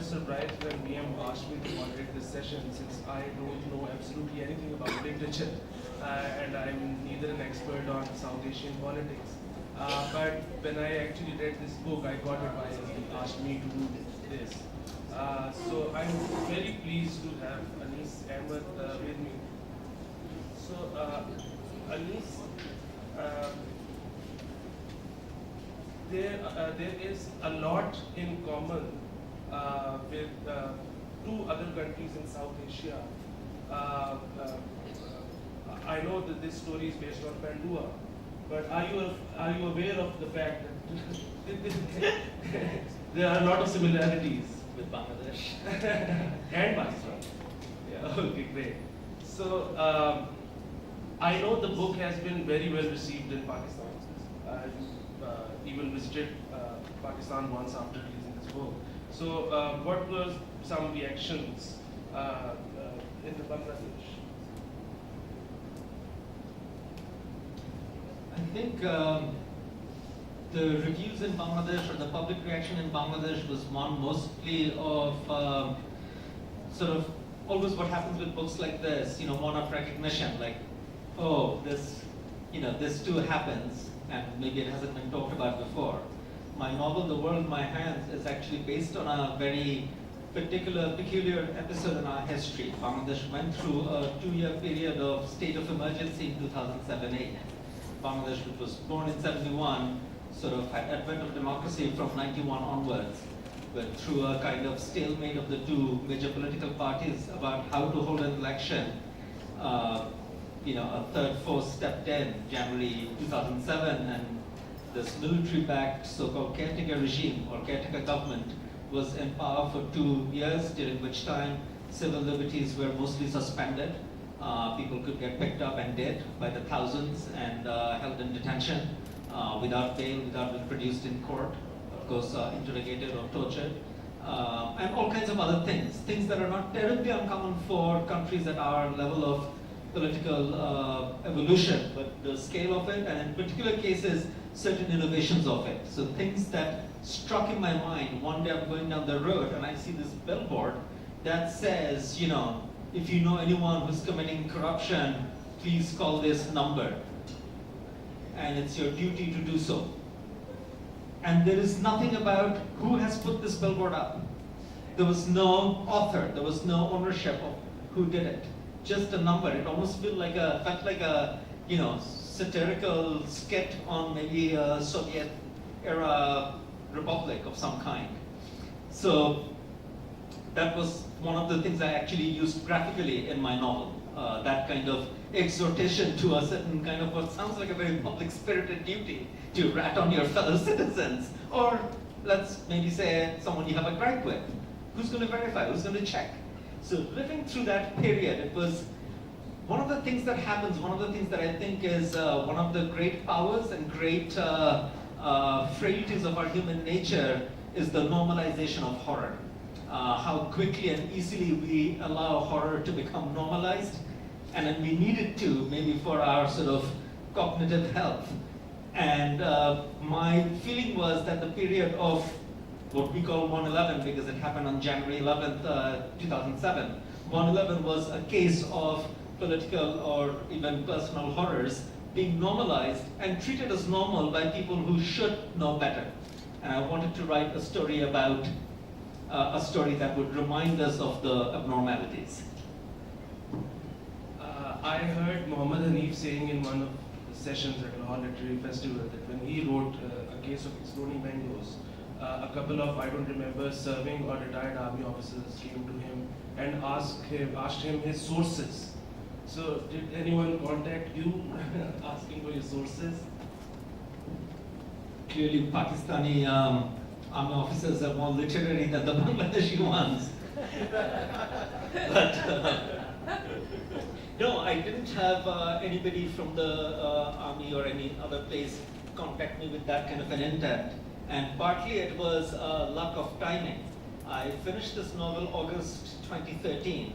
quite surprised when VM asked me to moderate this session, since I don't know absolutely anything about literature, and I'm neither an expert on South Asian politics. But when I actually read this book, I got advice. He asked me to do this. So I'm very pleased to have Anis Ahmed with me. So Anis, there is a lot in common with two other countries in South Asia. I know that this story is based on Pandua, but are you aware of the fact that there are a lot of similarities with Bangladesh and Pakistan? Yeah, okay, great. So I know the book has been very well received in Pakistan. Even visited Pakistan once after releasing this book. So what were some reactions in the Bangladesh? I think the reviews in Bangladesh, or the public reaction in Bangladesh, was one mostly of sort of always what happens with books like this, one of recognition, like, oh, this too happens, and maybe it hasn't been talked about before. My novel, The World in My Hands, is actually based on a very peculiar episode in our history. Bangladesh went through a 2-year period of state of emergency in 2007-8. Bangladesh, which was born in 71, sort of had advent of democracy from 91 onwards, went through a kind of stalemate of the two major political parties about how to hold an election. A third force stepped in January 2007, and this military-backed so-called caretaker regime or caretaker government was in power for 2 years, during which time civil liberties were mostly suspended. People could get picked up and dead by the thousands and held in detention without bail, without being produced in court, of course interrogated or tortured, and all kinds of other things that are not terribly uncommon for countries at our level of political evolution, but the scale of it, and in particular cases, certain innovations of it. So things that struck in my mind. One day I'm going down the road and I see this billboard that says, if you know anyone who's committing corruption, please call this number. And it's your duty to do so. And there is nothing about who has put this billboard up. There was no author, there was no ownership of who did it. Just a number. It almost felt like a satirical skit on maybe a Soviet era republic of some kind. So that was one of the things I actually used graphically in my novel. That kind of exhortation to a certain kind of what sounds like a very public-spirited duty to rat on your fellow citizens, or let's maybe say someone you have a gripe with. Who's going to verify? Who's going to check? So living through that period, it was one of the things that happens, one of the things that I think is one of the great powers and great frailties of our human nature is the normalization of horror. How quickly and easily we allow horror to become normalized, and then we need it to, maybe for our sort of cognitive health. And my feeling was that the period of what we call 1/11, because it happened on January 11th, 2007. 1/11 was a case of political or even personal horrors being normalized and treated as normal by people who should know better. And I wanted to write a story about a story that would remind us of the abnormalities. I heard Muhammad Hanif saying in one of the sessions at Lahore Literary Festival that when he wrote A Case of Exploding Mangoes, a couple of, I don't remember, serving or retired army officers came to him and asked him his sources. So did anyone contact you asking for your sources? Clearly Pakistani army officers are more literary than the Bangladeshi ones. But no, I didn't have anybody from the army or any other place contact me with that kind of an intent. And partly it was luck of timing. I finished this novel August 2013,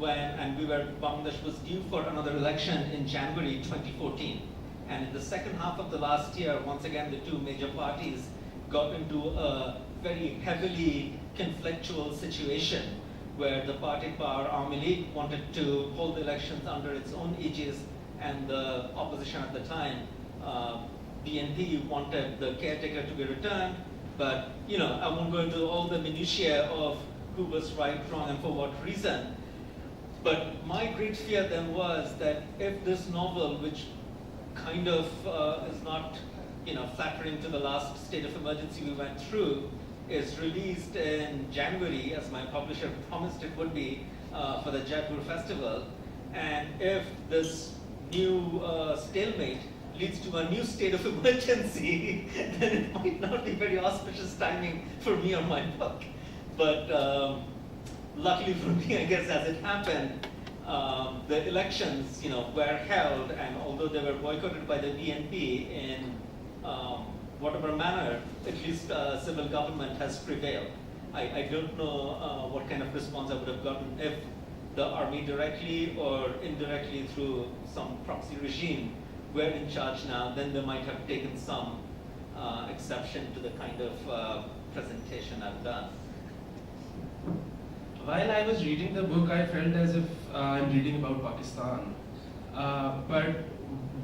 and Bangladesh was due for another election in January 2014. And in the second half of the last year, once again, the two major parties got into a very heavily conflictual situation where the party power Army League wanted to hold the elections under its own aegis, and the opposition at the time, BNP, wanted the caretaker to be returned. But I won't go into all the minutiae of who was right, wrong, and for what reason. But my great fear then was that if this novel, which kind of is not flattering to the last state of emergency we went through, is released in January, as my publisher promised it would be, for the Jaipur Festival, and if this new stalemate leads to a new state of emergency, then it might not be very auspicious timing for me or my book. But luckily for me, I guess, as it happened, the elections were held, and although they were boycotted by the BNP in whatever manner, at least civil government has prevailed. I don't know what kind of response I would have gotten if the army directly or indirectly through some proxy regime were in charge now. Then they might have taken some exception to the kind of presentation I've done. While I was reading the book, I felt as if I'm reading about Pakistan. But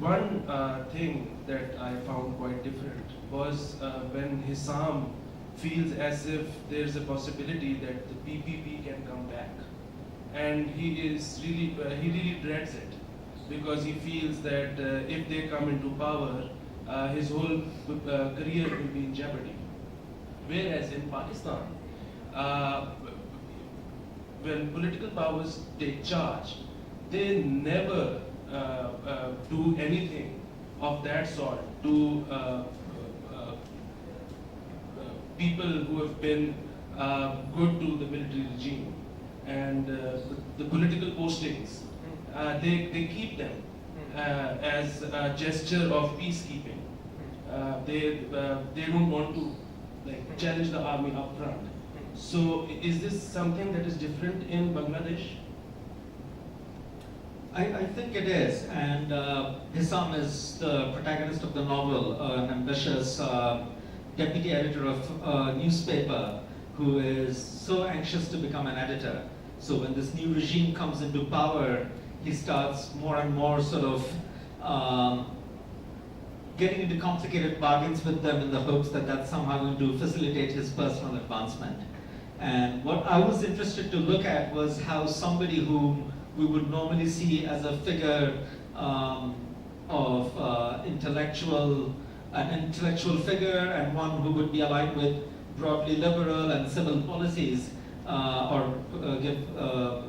one thing that I found quite different was when Hissam feels as if there's a possibility that the PPP can come back. And he really dreads it, because he feels that if they come into power, his whole career will be in jeopardy. Whereas in Pakistan, when political powers take charge, they never do anything of that sort to people who have been good to the military regime. And the political postings, they keep them as a gesture of peacekeeping. They don't want to challenge the army up front. So is this something that is different in Bangladesh? I think it is, and Hissam is the protagonist of the novel, an ambitious deputy editor of a newspaper who is so anxious to become an editor. So when this new regime comes into power, he starts more and more sort of getting into complicated bargains with them in the hopes that that's somehow going to facilitate his personal advancement. And what I was interested to look at was how somebody whom we would normally see as a figure of an intellectual figure, and one who would be aligned with broadly liberal and civil policies, or give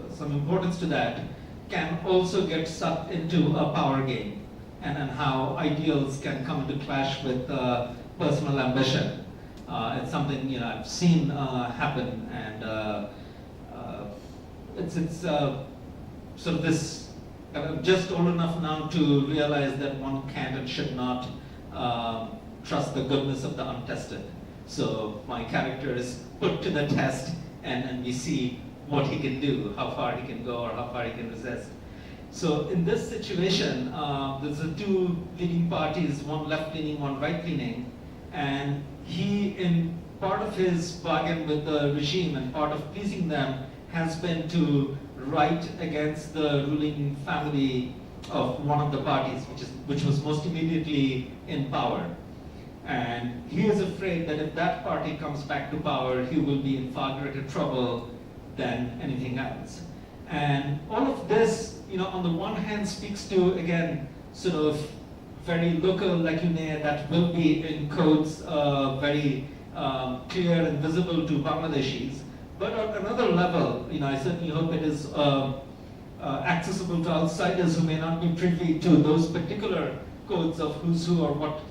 some importance to that, can also get sucked into a power game, and how ideals can come into clash with personal ambition. It's something I've seen happen, and it's sort of this. I'm just old enough now to realize that one can't and should not trust the goodness of the untested. So my character is put to the test, and we see what he can do, how far he can go, or how far he can resist. So in this situation, there's the two leading parties, one left-leaning, one right-leaning, and he, in part of his bargain with the regime and part of pleasing them, has been to write against the ruling family of one of the parties, which was most immediately in power. And he is afraid that if that party comes back to power, he will be in far greater trouble than anything else. And all of this, on the one hand, speaks to, again, sort of very local lacunae that will be in codes very clear and visible to Bangladeshis. But on another level, I certainly hope it is accessible to outsiders who may not be privy to those particular codes of who's who or what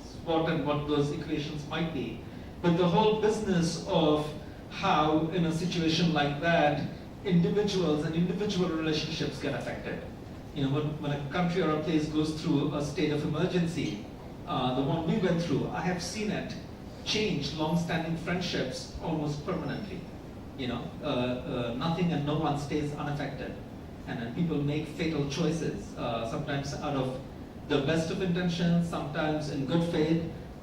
and what those equations might be. But the whole business of how, in a situation like that, individuals and individual relationships get affected. When a country or a place goes through a state of emergency, the one we went through, I have seen it change long-standing friendships almost permanently. Nothing and no one stays unaffected. And then people make fatal choices, sometimes out of the best of intentions, sometimes in good faith,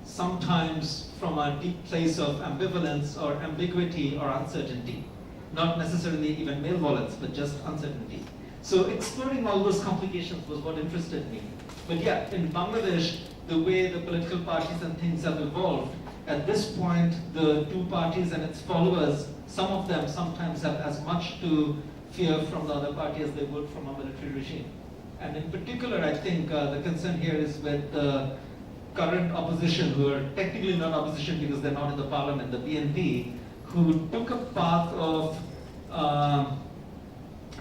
sometimes from a deep place of ambivalence or ambiguity or uncertainty. Not necessarily even malevolence, but just uncertainty. So exploring all those complications was what interested me. But yeah, in Bangladesh, the way the political parties and things have evolved, at this point, the two parties and its followers, some of them sometimes have as much to fear from the other party as they would from a military regime. And in particular, I think the concern here is with the current opposition, who are technically not opposition because they're not in the parliament, the BNP, who took a path of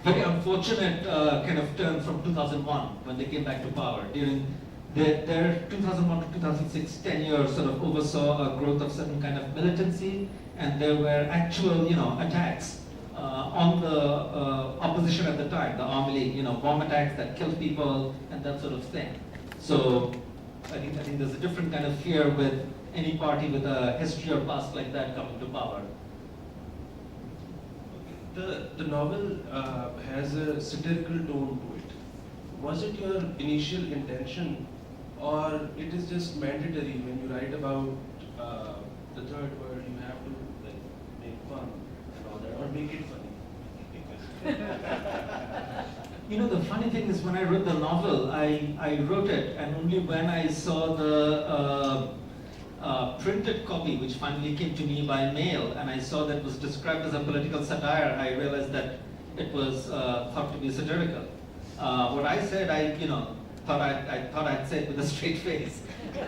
very unfortunate kind of turn from 2001 when they came back to power. During their 2001 to 2006 tenure sort of oversaw a growth of certain kind of militancy, and there were actual, attacks on the opposition at the time, the army, bomb attacks that killed people and that sort of thing. So I think there's a different kind of fear with any party with a history or past like that coming to power. The novel has a satirical tone to it. Was it your initial intention, or it is just mandatory when you write about the third world, you have to make fun and all that, or make it funny? The funny thing is, when I wrote the novel, I wrote it, and only when I saw the printed copy, which finally came to me by mail, and I saw that it was described as a political satire, I realized that it was thought to be satirical. What I said, I thought I'd say it with a straight face.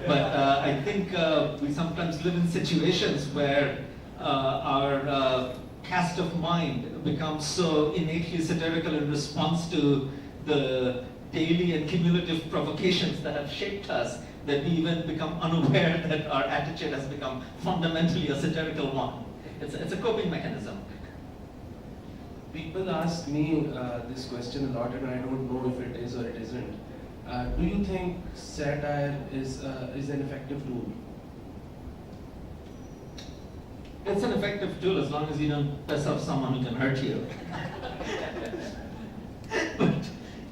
But I think we sometimes live in situations where our cast of mind becomes so innately satirical in response to the daily and cumulative provocations that have shaped us, that we even become unaware that our attitude has become fundamentally a satirical one. It's a coping mechanism. People ask me this question a lot, and I don't know if it is or it isn't. Do you think satire is an effective tool? It's an effective tool as long as you don't piss off someone who can hurt you. But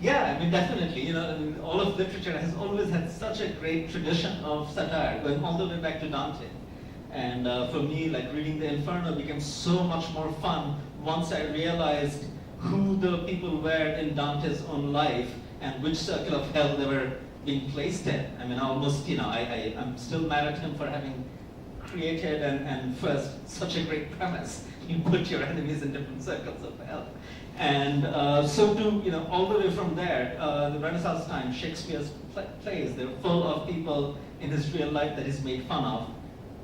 yeah, definitely, all of literature has always had such a great tradition of satire, going all the way back to Dante. And for me, reading the Inferno became so much more fun once I realized who the people were in Dante's own life and which circle of hell they were being placed in. I'm still mad at him for having created and first such a great premise. You put your enemies in different circles of hell. And so too, all the way from there, the Renaissance time, Shakespeare's plays, they're full of people in his real life that he's made fun of.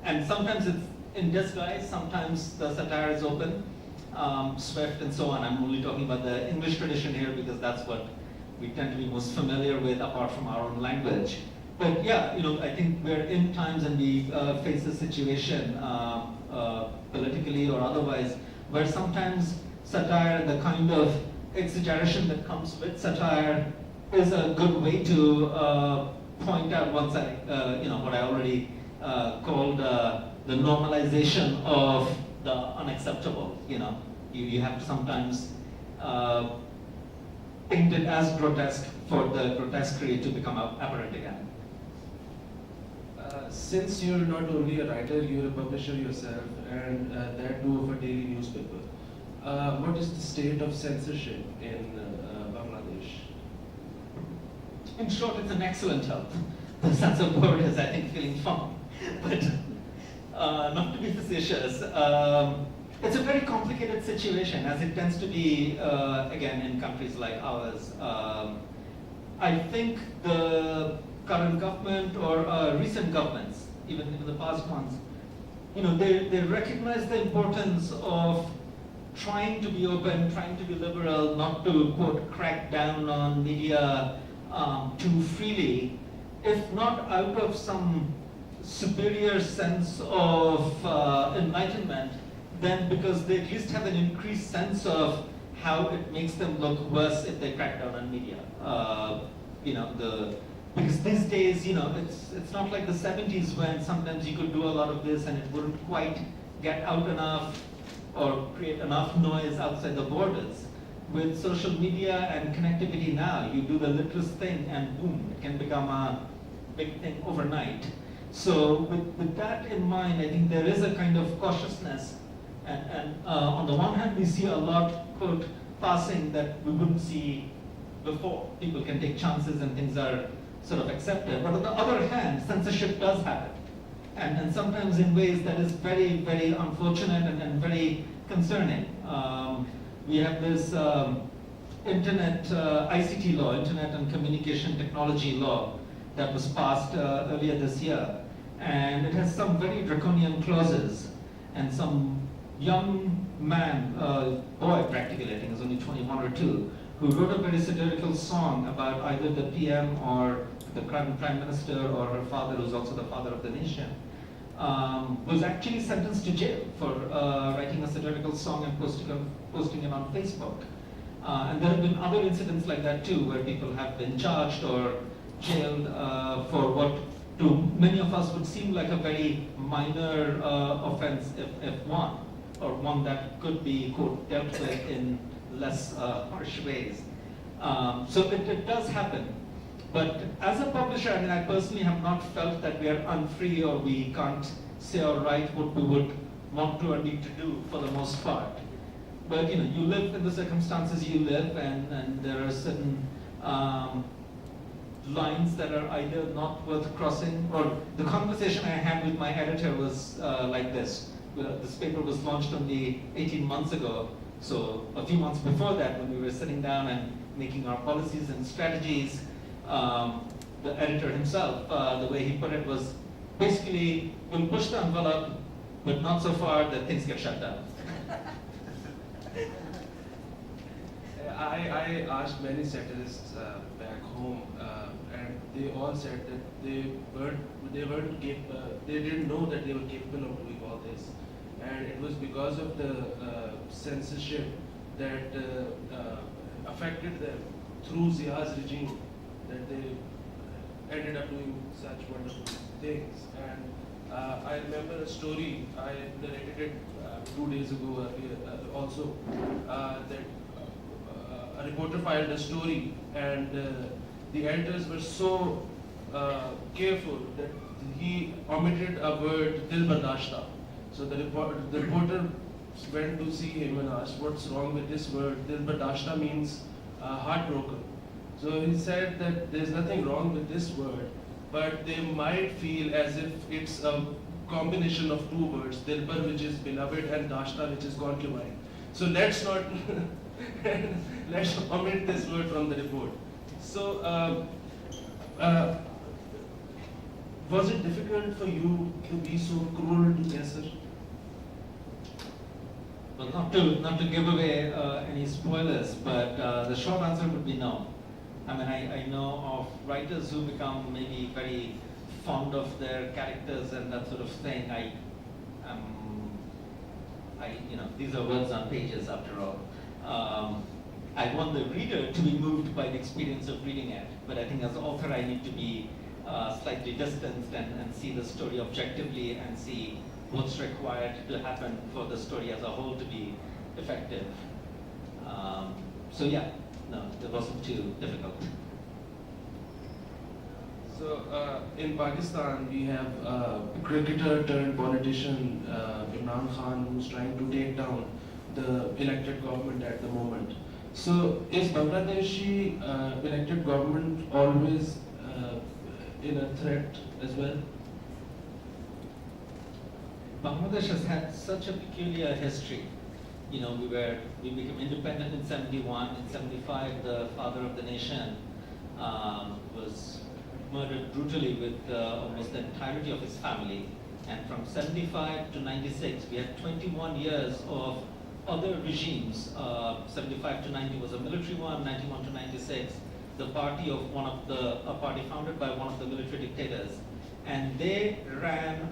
And sometimes it's in disguise, sometimes the satire is open, Swift and so on. I'm only talking about the English tradition here because that's what we tend to be most familiar with apart from our own language. But yeah, I think we're in times and we face a situation, politically or otherwise, where sometimes satire and the kind of exaggeration that comes with satire is a good way to point out what I already called the normalization of the unacceptable. You have to sometimes paint it as grotesque for the grotesquerie to become apparent again. Since you're not only a writer, you're a publisher yourself, and that too of a daily newspaper. What is the state of censorship in Bangladesh? In short, it's an excellent health. The censor board is, I think, feeling fine. But not to be facetious, it's a very complicated situation, as it tends to be, again, in countries like ours. I think the current government or recent governments, even the past ones, they recognize the importance of trying to be open, trying to be liberal, not to, quote, crack down on media too freely, if not out of some superior sense of enlightenment, then because they at least have an increased sense of how it makes them look worse if they crack down on media. Because these days, it's not like the 70s when sometimes you could do a lot of this and it wouldn't quite get out enough or create enough noise outside the borders. With social media and connectivity now, you do the littlest thing and boom, it can become a big thing overnight. So with that in mind, I think there is a kind of cautiousness, and on the one hand, we see a lot, quote, passing that we wouldn't see before. People can take chances and things are sort of accepted. But on the other hand, censorship does happen. And sometimes in ways that is very, very unfortunate and very concerning. We have this internet ICT law, Internet and Communication Technology law, that was passed earlier this year. And it has some very draconian clauses. And some young man, boy practically, I think is only 21 or 2, who wrote a very satirical song about either the PM or the current Prime Minister or her father, who's also the father of the nation, was actually sentenced to jail for writing a satirical song and posting it on Facebook. And there have been other incidents like that too, where people have been charged or jailed for what to many of us would seem like a very minor offense, if one, or one that could be, quote, dealt with in less harsh ways. So it does happen. But as a publisher, I mean, I personally have not felt that we are unfree or we can't say or write what we would want to or need to do for the most part. But you know, you live in the circumstances you live, and there are certain lines that are either not worth crossing, or the conversation I had with my editor was like this. This paper was launched only 18 months ago, so a few months before that, when we were sitting down and making our policies and strategies, the editor himself, the way he put it was, basically, we'll push the envelope, but not so far that things get shut down. I asked many satirists back home, and they all said that they didn't know that they were capable of doing all this, and it was because of the censorship that affected them through Zia's regime that they ended up doing such wonderful things. And I remember a story, I narrated it 2 days ago also, that a reporter filed a story, and the editors were so careful that he omitted a word, Dil Bardashta. So the reporter went to see him and asked, what's wrong with this word? Dil Bardashta means heartbroken. So he said that there's nothing wrong with this word, but they might feel as if it's a combination of 2 words, Dilbar, which is beloved, and Dashta, which is concubine. So let's not, let's omit this word from the report. So, was it difficult for you to be so cruel to Kaisar? Well, not to give away any spoilers, but the short answer would be no. I mean, I know of writers who become maybe very fond of their characters and that sort of thing. You know, these are words on pages after all. I want the reader to be moved by the experience of reading it, but I think as an author I need to be slightly distanced and see the story objectively and see what's required to happen for the story as a whole to be effective. So yeah, no, it wasn't too difficult. So in Pakistan, we have a cricketer turned politician, Imran Khan, who's trying to take down the elected government at the moment. So is Bangladeshi elected government always in a threat as well? Bangladesh has had such a peculiar history. You know, we became independent in 71. In 75, the father of the nation was murdered brutally with almost the entirety of his family. And from 75 to 96, we had 21 years of other regimes. 75 to 90 was a military one. 91 to 96, the party of a party founded by one of the military dictators. And they ran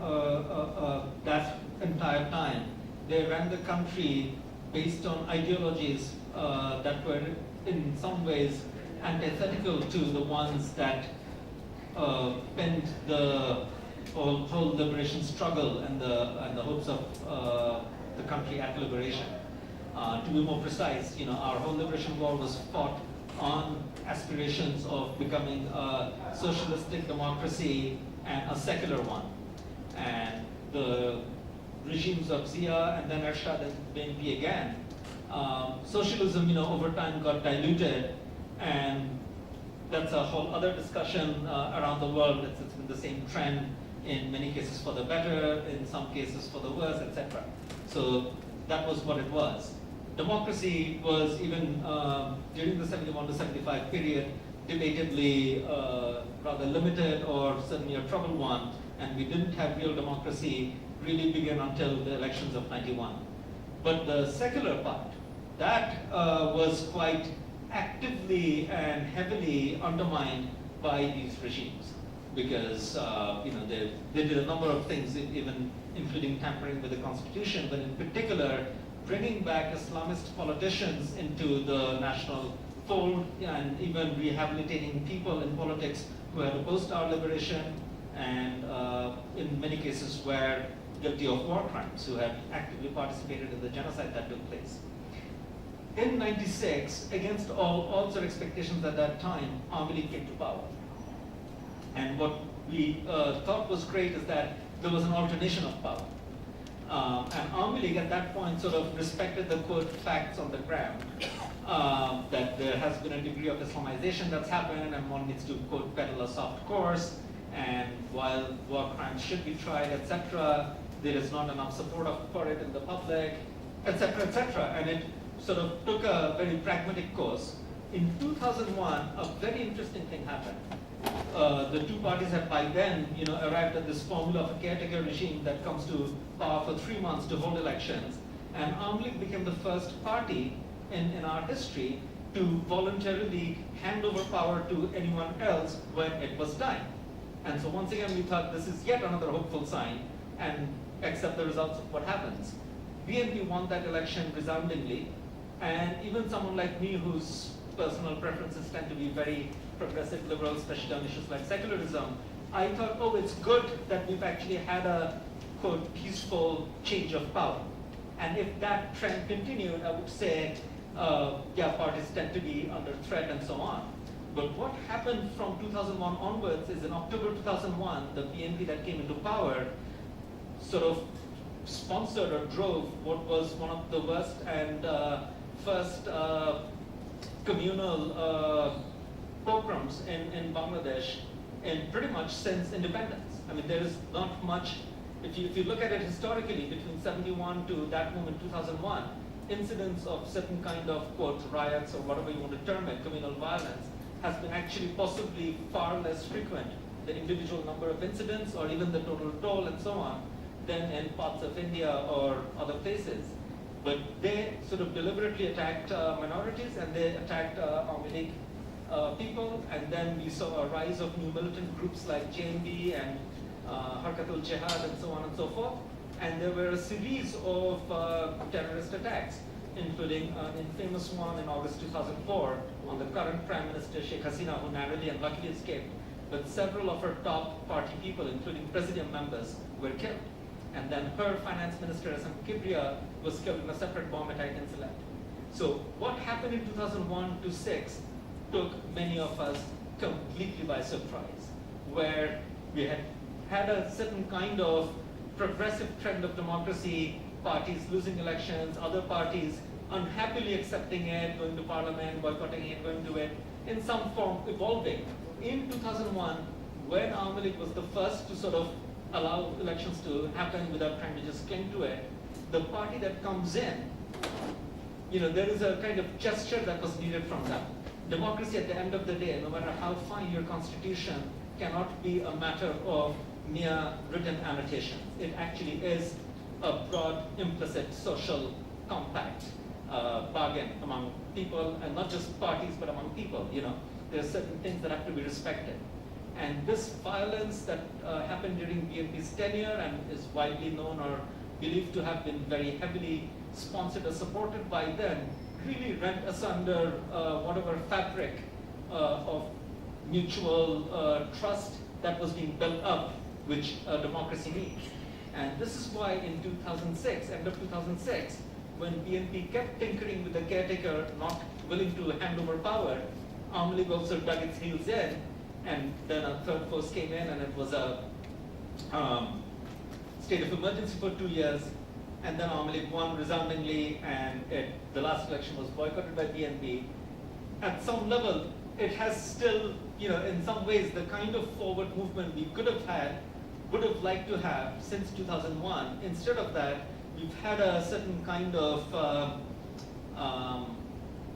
that entire time. They ran the country based on ideologies that were in some ways antithetical to the ones that penned the whole liberation struggle and the hopes of the country at liberation. To be more precise, you know, our whole liberation war was fought on aspirations of becoming a socialistic democracy and a secular one. And the regimes of Zia and then Ershad and BNP again, socialism, over time got diluted, and that's a whole other discussion around the world. It's been the same trend in many cases for the better, in some cases for the worse, etc. So that was what it was. Democracy was even during the 71 to 75 period debatably rather limited or certainly a troubled one, and we didn't have real democracy really begin until the elections of 91. But the secular part, that was quite actively and heavily undermined by these regimes, because they did a number of things, even including tampering with the constitution, but in particular bringing back Islamist politicians into the national fold and even rehabilitating people in politics who had opposed our liberation and in many cases were guilty of war crimes, who had actively participated in the genocide that took place. In 96, against all odds or expectations at that time, Army League came to power. And what we thought was great is that there was an alternation of power. And Army League at that point sort of respected the quote facts on the ground, that there has been a degree of Islamization that's happened and one needs to quote peddle a soft course, and while war crimes should be tried, etc., there is not enough support for it in the public, etc., etc. And it sort of took a very pragmatic course. In 2001, a very interesting thing happened. The two parties had by then, arrived at this formula of a caretaker regime that comes to power for 3 months to hold elections, and Army League became the first party in our history to voluntarily hand over power to anyone else when it was time. And so once again, we thought this is yet another hopeful sign, and accept the results of what happens. BNP won that election resoundingly, and even someone like me whose personal preferences tend to be very progressive liberal, especially on issues like secularism, I thought, oh, it's good that we've actually had a, quote, peaceful change of power. And if that trend continued, I would say, parties tend to be under threat and so on. But what happened from 2001 onwards is in October 2001, the BNP that came into power sort of sponsored or drove what was one of the worst and first communal pogroms in Bangladesh in pretty much since independence. I mean, there is not much, if you look at it historically, between 71 to that moment, 2001, incidents of certain kind of, quote, riots or whatever you want to term it, communal violence, has been actually possibly far less frequent, the individual number of incidents or even the total toll and so on, than in parts of India or other places. But they sort of deliberately attacked minorities, and they attacked Army League people, and then we saw a rise of new militant groups like JMB and Harkatul Jihad and so on and so forth. And there were a series of terrorist attacks, including an infamous one in August 2004 on the current Prime Minister Sheikh Hasina, who narrowly and luckily escaped. But several of her top party people, including Presidium members, were killed. And then her finance minister, Hassan Kibriya, was killed in a separate bomb attack incident. So what happened in 2001 to 6 took many of us completely by surprise, where we had a certain kind of progressive trend of democracy, parties losing elections, other parties unhappily accepting it, going to parliament, boycotting it, going to it, in some form evolving. In 2001, when Army League was the first to sort of allow elections to happen without trying to just cling to it, the party that comes in, there is a kind of gesture that was needed from them. Democracy at the end of the day, no matter how fine your constitution, cannot be a matter of mere written annotation. It actually is a broad, implicit social compact, bargain among people, and not just parties, but among people. There are certain things that have to be respected. And this violence that happened during BNP's tenure and is widely known or believed to have been very heavily sponsored or supported by them really rent asunder whatever fabric of mutual trust that was being built up, which democracy needs. And this is why in 2006, end of 2006, when BNP kept tinkering with the caretaker, not willing to hand over power, Army League also dug its heels in, and then a third force came in, and it was a state of emergency for 2 years, and then Awami League won resoundingly, and the last election was boycotted by BNP. At some level, it has still, in some ways, the kind of forward movement we could have had, would have liked to have since 2001. Instead of that, we've had a certain kind of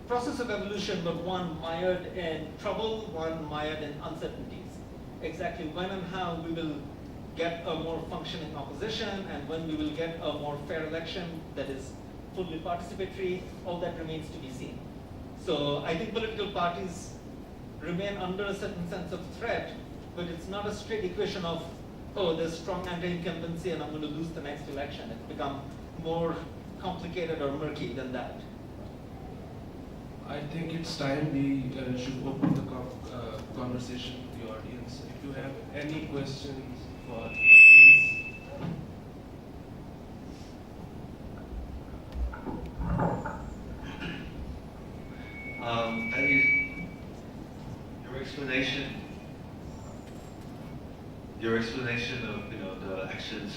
process of evolution, but one mired in trouble, one mired in uncertainties. Exactly when and how we will get a more functioning opposition, and when we will get a more fair election that is fully participatory, all that remains to be seen. So I think political parties remain under a certain sense of threat, but it's not a straight equation of, oh, there's strong anti-incumbency and I'm going to lose the next election. It's become more complicated or murky than that. I think it's time we should open the conversation to the audience. If you have any questions for Anis. Your explanation of the actions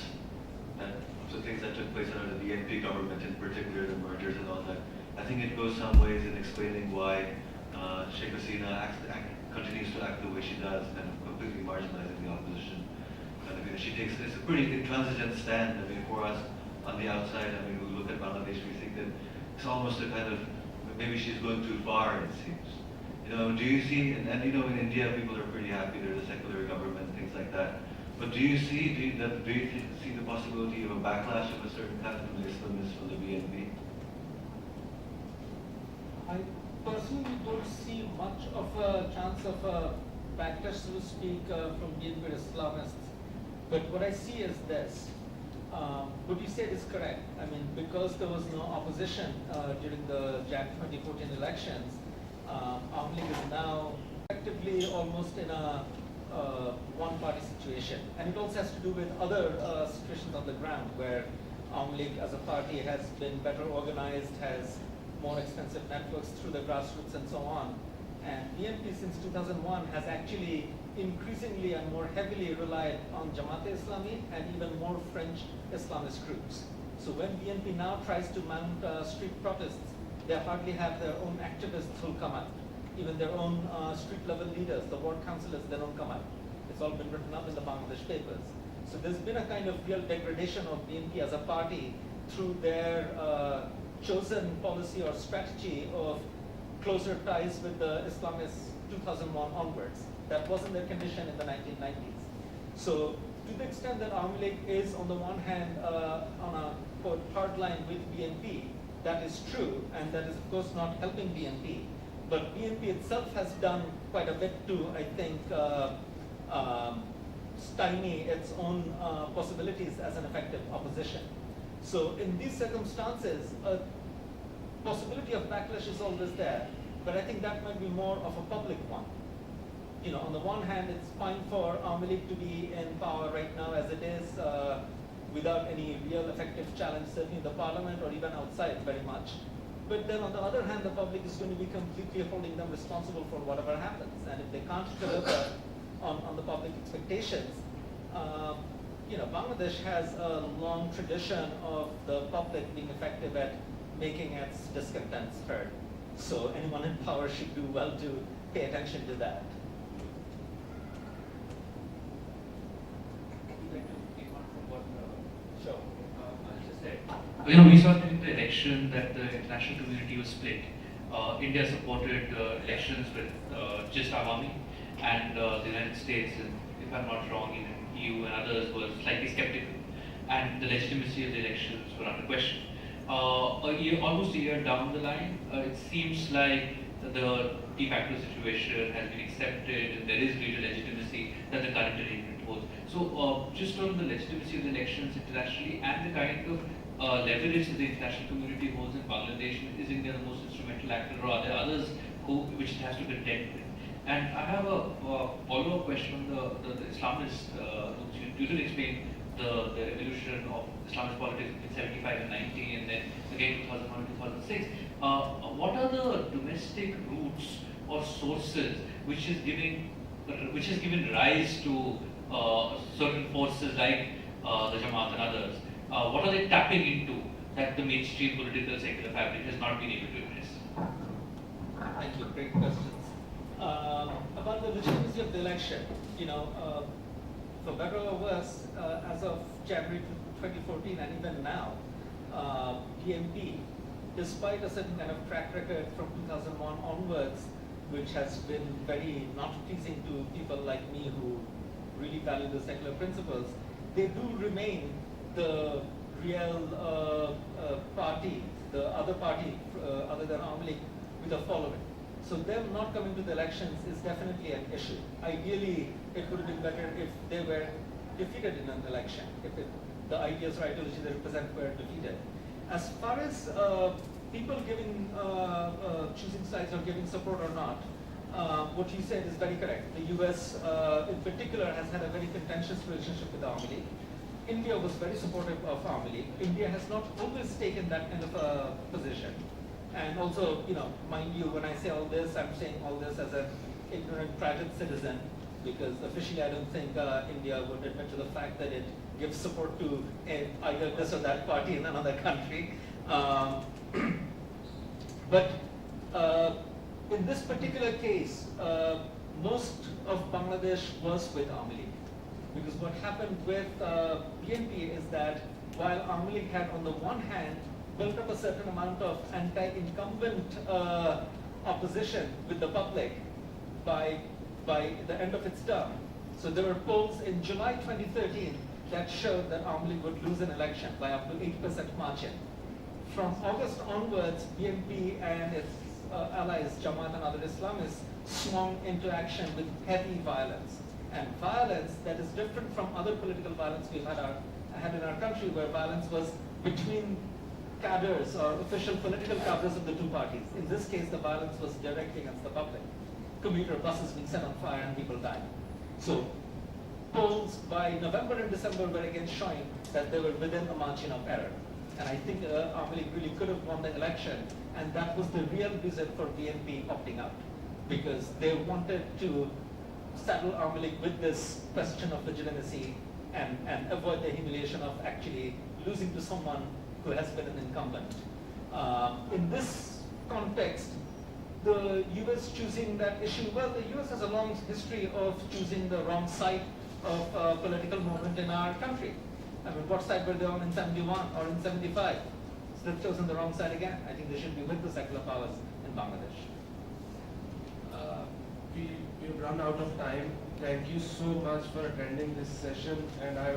and the things that took place under the BNP government, in particular the mergers and all that, I think it goes some ways in explaining why Sheikh Hasina continues to act the way she does, kind of completely marginalizing the opposition. And she takes a pretty intransigent stand. For us on the outside, we look at Bangladesh, we think that it's almost a kind of, maybe she's going too far, it seems. Do you see, and in India people are pretty happy, there's a secular government, things like that. But do you see the possibility of a backlash of a certain kind from the Islamists from the BNP? I personally don't see much of a chance of a backlash, so to speak, from BNP Islamists. But what I see is this. What you said is correct. Because there was no opposition during the Jan 2014 elections, Awami League is now effectively almost in a one-party situation. And it also has to do with other situations on the ground where Awami League as a party has been better organized, has more extensive networks through the grassroots and so on. And BNP since 2001 has actually increasingly and more heavily relied on Jamaat-e-Islami and even more French Islamist groups. So when BNP now tries to mount street protests, they hardly have their own activists who come out. Even their own street level leaders, the ward councillors, they don't come out. It's all been written up in the Bangladesh papers. So there's been a kind of real degradation of BNP as a party through their chosen policy or strategy of closer ties with the Islamists 2001 onwards. That wasn't their condition in the 1990s. So to the extent that Awami League is on the one hand on a quote hard line with BNP, that is true, and that is of course not helping BNP. But BNP itself has done quite a bit to, I think, stymie its own possibilities as an effective opposition. So in these circumstances, a possibility of backlash is always there, but I think that might be more of a public one. On the one hand, it's fine for Awami League to be in power right now as it is, without any real effective challenge, certainly in the parliament or even outside very much. But then on the other hand, the public is going to be completely holding them responsible for whatever happens. And if they can't deliver on the public expectations, Bangladesh has a long tradition of the public being effective at making its discontents heard. So anyone in power should do well to pay attention to that. Sure. I'll just say, we saw during the election that the international community was split. India supported elections with just Awami, and the United States, and if I'm not wrong, even EU and others were slightly skeptical, and the legitimacy of the elections were under question. Almost a year down the line, it seems like the de facto situation has been accepted, and there is greater legitimacy that the current arrangement holds. So, just on the legitimacy of the elections internationally and the kind of leverage that the international community holds in Bangladesh, is India the most instrumental actor, or are there others which it has to contend with? And I have a follow-up question on the Islamists. You did explain the evolution of Islamist politics in 75 and 90, and then again 2001 and 2006. What are the domestic roots or sources which has given rise to certain forces like the Jamaat and others, what are they tapping into that the mainstream political secular fabric has not been able to address? Thank you. Great questions. About the legitimacy of the election, for better or worse, as of January 2014 and even now, BNP, despite a certain kind of track record from 2001 onwards, which has been very not pleasing to people like me who really value the secular principles, they do remain the real party, the other party other than Awami League, with a following. So them not coming to the elections is definitely an issue. Ideally, it would have been better if they were defeated in an election, if the ideas or ideology they represent were defeated. As far as people giving, choosing sides or giving support or not, what you said is very correct. The US in particular has had a very contentious relationship with the Awami League. India was very supportive of Awami League. India has not always taken that kind of a position. And also, mind you, when I say all this, I'm saying all this as an ignorant private citizen, because officially I don't think India would admit to the fact that it gives support to either this or that party in another country. But in this particular case, most of Bangladesh was with Awami League. Because what happened with BNP is that while Awami League had, on the one hand, built up a certain amount of anti-incumbent opposition with the public by the end of its term. So there were polls in July 2013 that showed that Awami League would lose an election by up to 8% margin. From August onwards, BNP and its allies, Jamaat and other Islamists, swung into action with heavy violence. And violence that is different from other political violence we've had in our country, where violence was between cadres or official political cadres of the two parties. In this case, the violence was directly against the public. Commuter buses being set on fire and people died. So polls by November and December were again showing that they were within a margin of error. And I think Awami League really could have won the election, and that was the real reason for BNP opting out, because they wanted to saddle Awami League with this question of legitimacy and avoid the humiliation of actually losing to someone who has been an incumbent. In this context, the US choosing that issue, well, the US has a long history of choosing the wrong side of a political movement in our country. I mean, what side were they on in 71 or in 75? So they've chosen the wrong side again. I think they should be with the secular powers in Bangladesh. We've run out of time. Thank you so much for attending this session, and I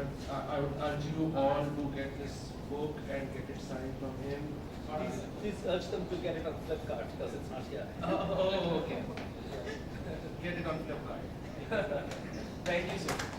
would urge you all to get this book and get it signed from him. Please urge them to get it on Flipkart, because it's not here. Oh, okay. Get it on Flipkart. Thank you so much.